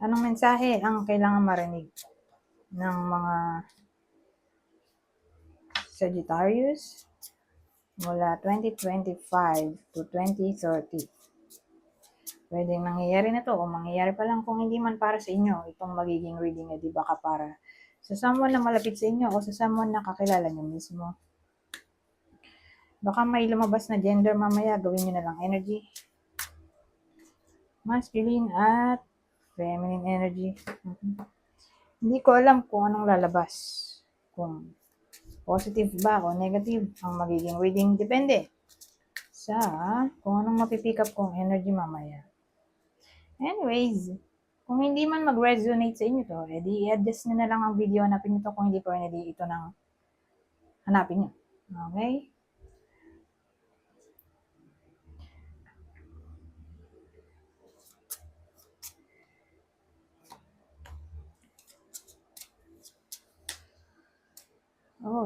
Anong mensahe ang kailangan marinig ng mga Sagittarius mula 2025 to 2030? Pwedeng nangyayari na to o mangyayari pa lang kung hindi man para sa inyo itong magiging reading na di baka para sa someone na malapit sa inyo o sa someone na kakilala nyo mismo. Baka may lumabas na gender mamaya, gawin nyo na lang energy. Masculine at feminine energy. Hindi ko alam kung anong lalabas. Kung positive ba o negative ang magiging reading. Depende sa kung anong mapipick up kong energy mamaya. Anyways, kung hindi man mag-resonate sa inyo to, edi i-adjust nyo na lang ang video, hanapin nyo to. Kung hindi po, edi ito nang hanapin nyo. Okay? Oh,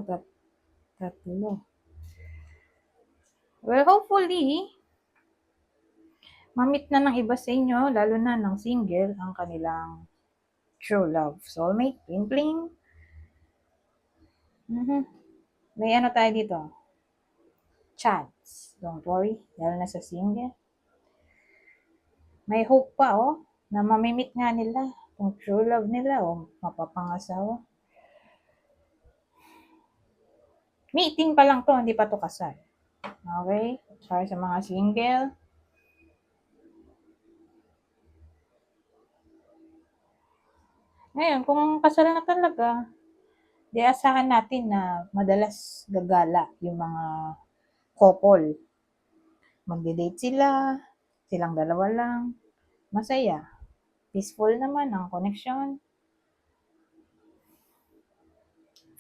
tatlo. Well, hopefully, mamit na ng iba sa inyo, lalo na ng single, ang kanilang true love, soulmate, twin flame. May ano tayo dito? Chance. Don't worry, lalo na sa single. May hope pa, na mamimit nga nila kung true love nila o mapapangasawa. Meeting pa lang to, hindi pa to kasal. Okay? Para sa mga single. Ngayon, kung kasal na talaga, di asahan natin na madalas gagala yung mga couple. Magde-date sila, silang dalawa lang. Masaya. Peaceful naman ang connection.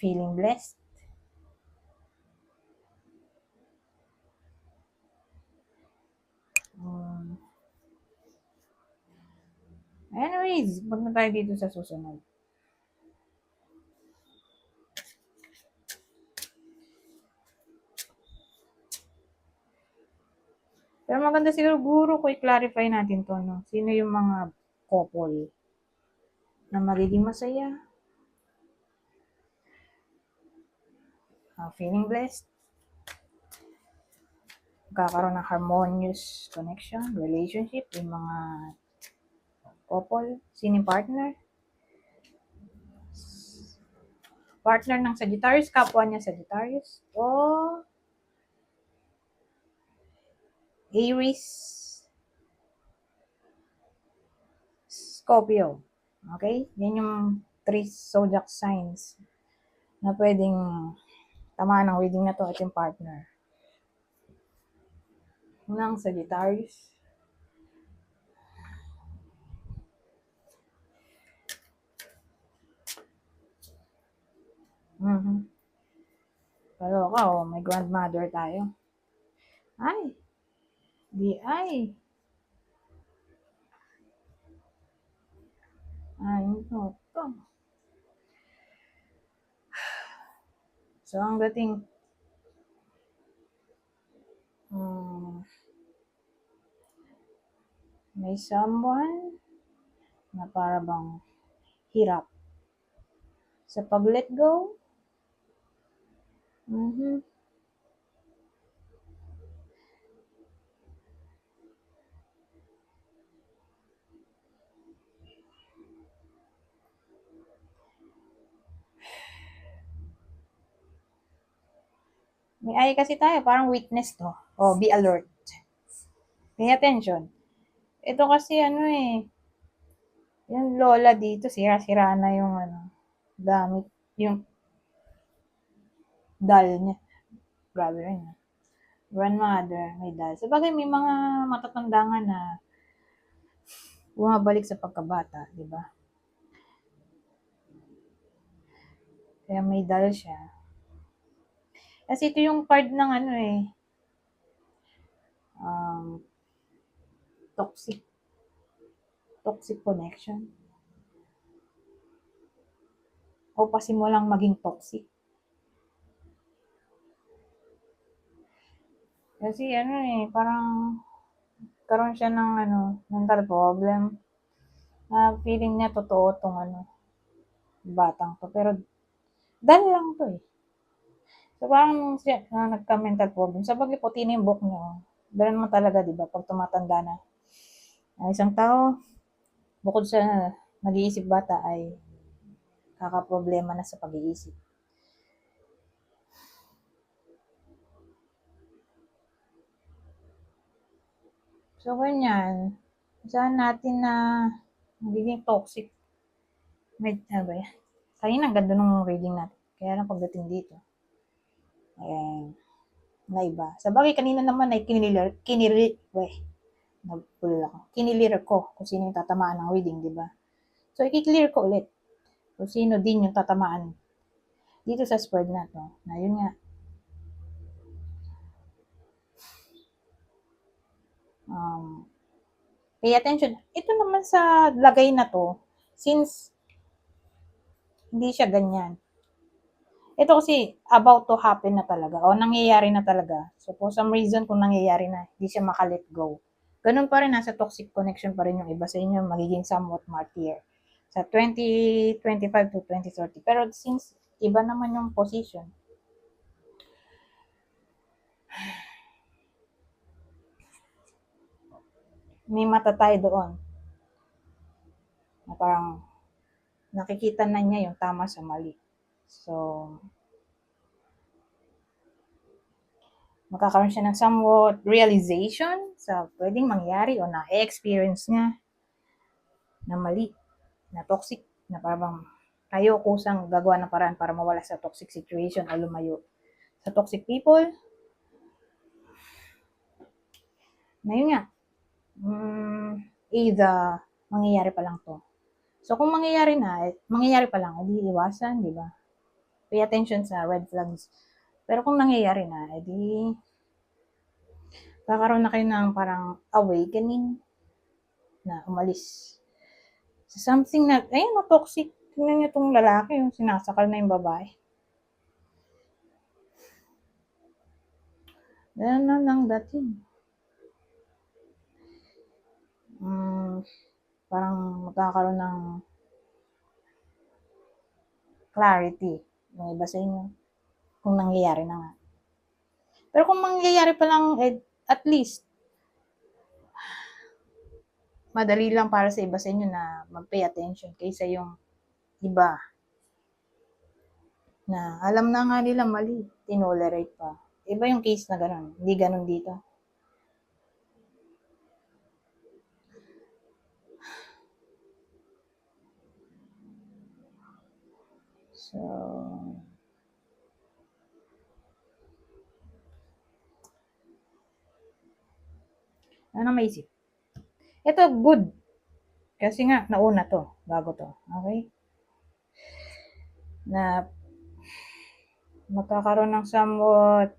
Feeling blessed. Anyways, wag na tayo dito sa susunod. Pero maganda siguro ko i-clarify natin to, no? Sino yung mga couple na magiging masaya, feeling blessed, magkakaroon ng harmonious connection, relationship, yung mga couple, sino yung partner? Partner ng Sagittarius, kapwa niya Sagittarius, o Aries, Scorpio. Okay? Yan yung 3 zodiac signs na pwedeng tamaan ng reading na to at yung partner ng Sagittarius. Pero may grandmother tayo. Ay, di ay. Ay, ito. So, ang dating, may someone na para bang hirap sa pag-let go. May ay kasi tayo, parang witness to. Be alert. Pay attention. Ito kasi yung lola dito, sira-sira na yung gamit, yung doll niya. Grabe rin. Grandmother, may doll. Sabagay, may mga matatanda nga na bumabalik sa pagkabata, di ba? Kaya may doll siya. Kasi ito yung card ng toxic connection. O pasimulang maging toxic. Kasi parang karoon siya ng mental problem. Feeling niya totoo tong batang to. Pero, dahil lang to eh. So, parang siya, nagka-mental problem. Sa bagay, puti na yung buhok niya. Ganun mo talaga, di ba? Pag tumatanda na. Ang isang tao, bukod sa nag-iisip bata, ay kakaproblema na sa pag-iisip. So, ganyan. Saan natin na magiging toxic. Ano ba yan? Kanina, ang ganda nung reading natin. Kaya lang pagdating dito, na iba. Sa bagay, kanina naman ay kinilir ko kung sino yung tatamaan ng reading, di ba? So, i-clear ko ulit kung sino din yung tatamaan dito sa spread na to. Na yun nga, pay attention. Ito naman sa lagay na to, since hindi siya ganyan. Ito kasi about to happen na talaga o nangyayari na talaga. So for some reason kung nangyayari na, hindi siya makalet go. Ganun pa rin, nasa toxic connection pa rin yung iba sa inyo, magiging somewhat martyr. Sa 2025 to 2030. Pero since iba naman yung position, may mata tayo doon na parang nakikita na niya yung tama sa mali. So, magkakaroon siya ng somewhat realization sa pwedeng mangyari o na-experience niya na mali, na toxic, na parang tayo kusang gagawa ng paraan para mawala sa toxic situation o lumayo sa toxic people. Na yun nga, either mangyayari pa lang to. So kung mangyayari pa lang, edi iwasan, di ba? Pay attention sa red flags. Pero kung nangyayari na, edi kakaroon na kayo ng parang awakening na umalis. So something na, ayun, toxic. Tingnan niyo itong lalaki, yung sinasakal na yung babae. Ganun na lang dating. Parang magkakaroon ng clarity yung iba sa inyo kung nangyayari na nga. Pero kung mangyayari pa lang, at least, madali lang para sa iba sa inyo na mag-pay attention kaysa yung iba na alam na nga nila mali, tinolerate pa. Iba yung case na ganun. Hindi ganun dito. So, ano maisip? Ito, good. Kasi nga, nauna to. Bago to. Okay? Na magkakaroon ng somewhat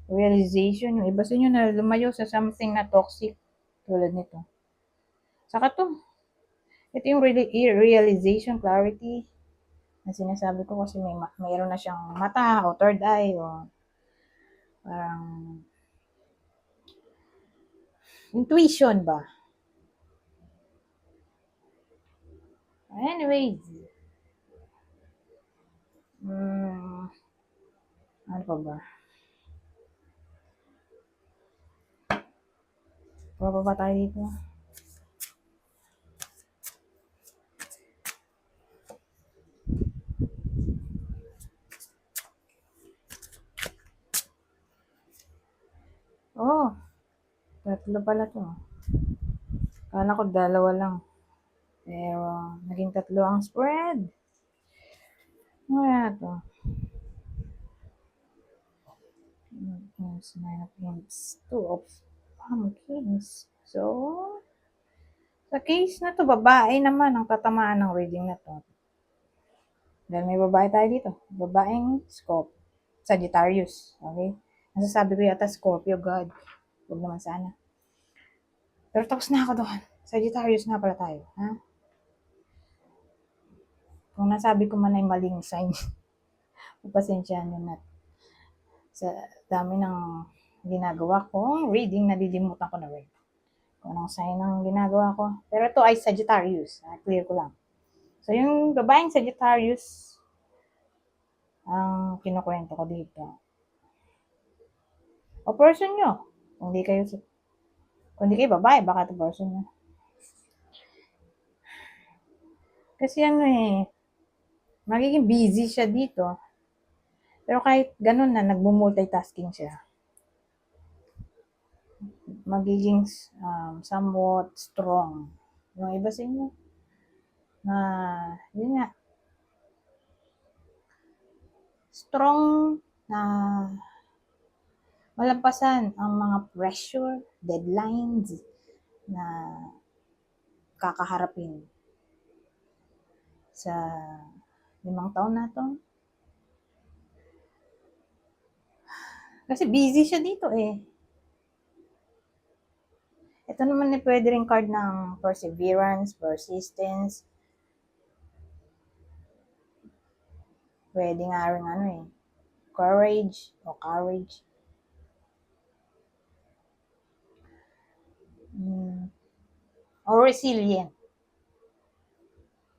realization. Yung iba sa inyo na lumayo sa something na toxic. Tulad nito. Saka to. Ito yung realization, clarity na sinasabi ko kasi mayroon na siyang mata o third eye o parang intuition ba? Anyways, ano pa ba? Bababa tayo dito. Oh, tatlo pala to. Kala ko dalawa lang. Pero, naging tatlo ang spread. Ano kaya to? Nine of Kings. Two of Kings. So, sa case na to, babae naman ang tatamaan ng reading na to. Dahil may babae tayo dito. Babaeng Sagittarius. Okay? Nasasabi ko yata Scorpio, God. Huwag naman sana. Pero tapos na ako doon. Sagittarius nga pala tayo. Ha? Kung nasabi ko man ay maling sign, pasensyahan nyo na. Sa dami ng ginagawa kong reading, nalilimutan ko na rin. kung anong sign ang ginagawa ko. Pero ito ay Sagittarius. Clear ko lang. So, yung babaeng Sagittarius, ang kinukwento ko dito. O person nyo. Kung di kayo babae, baka ito person nyo. Kasi ano magiging busy siya dito. Pero kahit ganun na, nagmo-multitasking siya. Magiging somewhat strong. Yung iba sa inyo, na, yun nga, strong na malampasan ang mga pressure, deadlines na kakaharapin sa 5 taon na to. Kasi busy siya dito Ito naman pwede rin card ng perseverance, persistence. Pwede nga rin courage o courage. Or resilient.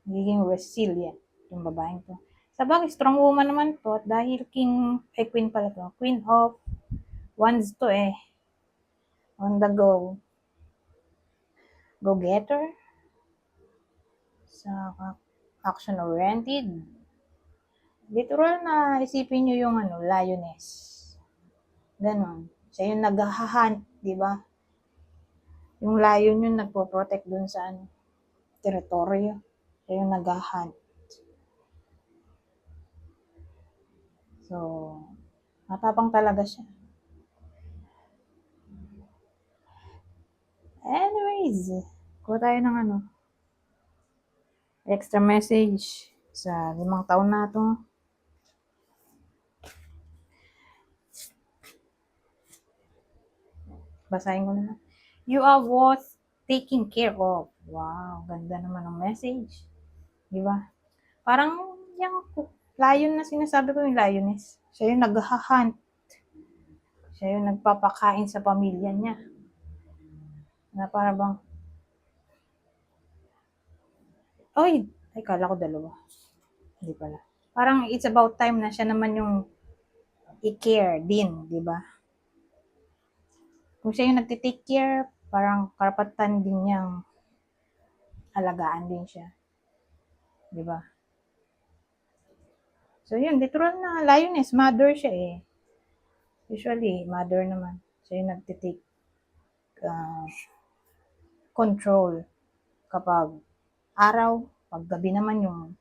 Magiging resilient yung babaeng to. Sa bagay, strong woman naman to dahil queen pala to. Queen of Wands to On the go. Go-getter. Sa action-oriented. Literal na isipin nyo yung lioness. Ganon. Siya yung naghahunt, di ba? Yung lion yung nagpo-protect dun sa teritoryo. Siya yung naghahunt. So, matapang talaga siya. Anyways, kuha tayo ng extra message sa 5 taon na to. Basahin ko na. You are worth taking care of. Wow, ganda naman ng message. Di ba? Parang yung lion na sinasabi ko, yung lioness. Siya yung naghahunt. Siya yung nagpapakain sa pamilya niya. Na para bang, kala ko 2. Hindi pala. Parang it's about time na siya naman yung i-care din, di ba? Kung siya yung nagtitake care, parang karapatan din niyang alagaan din siya. Di ba? So yun, literal na lioness, mother siya Usually, mother naman. Siya yung nagtitake control kapag araw, pag gabi naman yung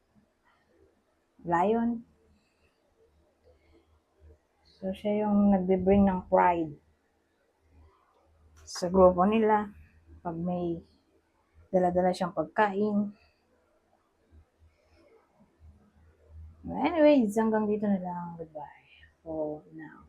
lion. So, siya yung nagbe-bring ng pride sa grupo nila. Pag may dala-dala siyang pagkain. Anyways, hanggang dito na lang. Goodbye for now.